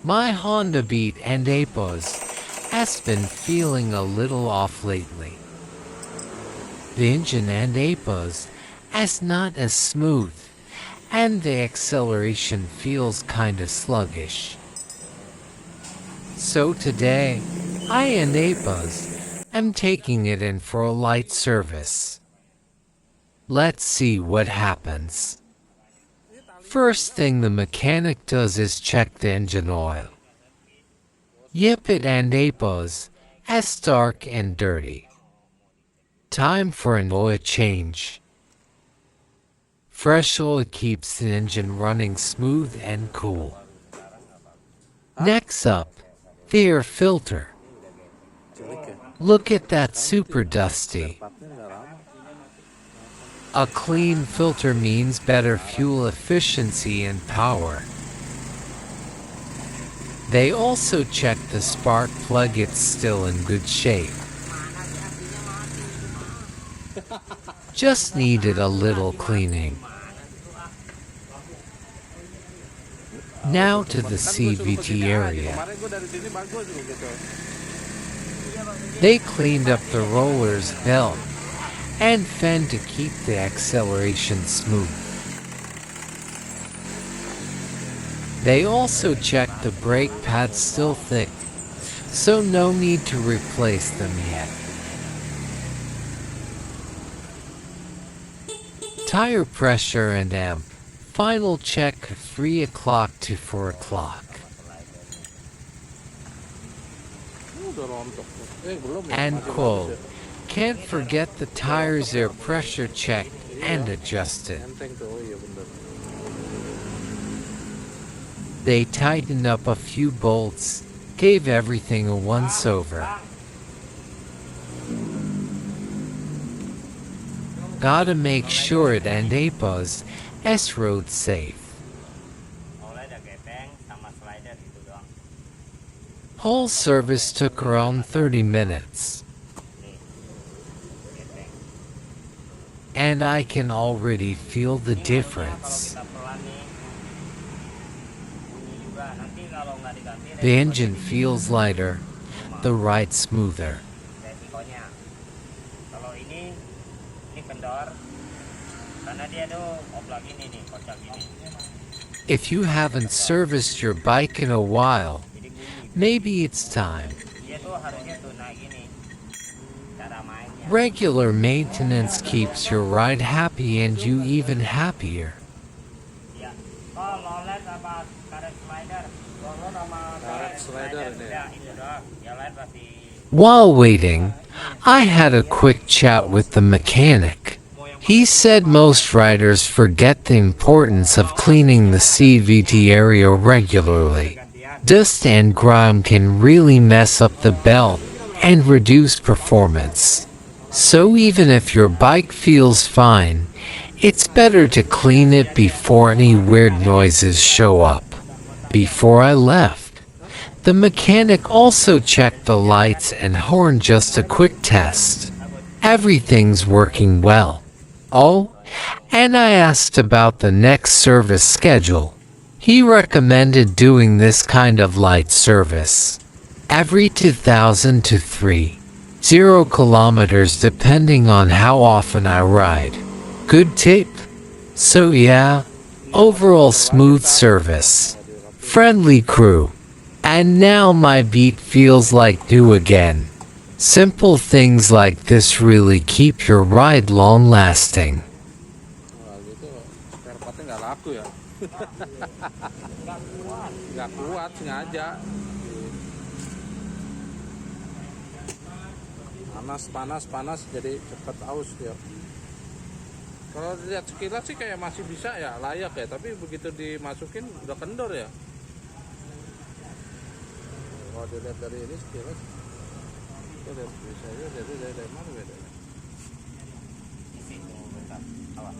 My Honda Beat and Apos has been feeling a little off lately. The engine and Apos is not as smooth, and the acceleration feels kinda sluggish. So today, I and Apos am taking it in for a light service. Let's see what happens. First thing the mechanic does is check the engine oil. Yep, it and Apos as dark and dirty. Time for an oil change. Fresh oil keeps the engine running smooth and cool. Next up, the air filter. Look at that, super dusty. A clean filter means better fuel efficiency and power. They also check the spark plug, it's still in good shape. Just needed a little cleaning. Now to the CVT area. They cleaned up the roller's belt and fan to keep the acceleration smooth. They also checked the brake pads still thick, so no need to replace them yet. Tire pressure and amp, final check 3 o'clock to 4 o'clock. And quote, can't forget the tires air pressure checked and adjusted. They tightened up a few bolts, gave everything a once over. Gotta make sure it and Apos is road safe. Whole service took around 30 minutes. And I can already feel the difference. The engine feels lighter, the ride smoother. If you haven't serviced your bike in a while, maybe it's time. Regular maintenance keeps your ride happy and you even happier. While waiting, I had a quick chat with the mechanic. He said most riders forget the importance of cleaning the CVT area regularly. Dust and grime can really mess up the belt and reduce performance. So even if your bike feels fine, it's better to clean it before any weird noises show up. Before I left, the mechanic also checked the lights and horn, just a quick test. Everything's working well. Oh, and I asked about the next service schedule. He recommended doing this kind of light service every 2,000 to 3,000 kilometers depending on how often I ride. Good tip. So yeah, overall smooth service. Friendly crew. And now my beat feels like new again. Simple things like this really keep your ride long lasting. Nggak kuat sengaja. Panas jadi cepat aus ya. Kalau lihat sekilas sih kayak masih bisa ya, layak ya, tapi begitu dimasukin udah kendor ya. Kalau dilihat dari ini sekilas, kita lihat bisa aja dari mana beda. Isi bentar, awas,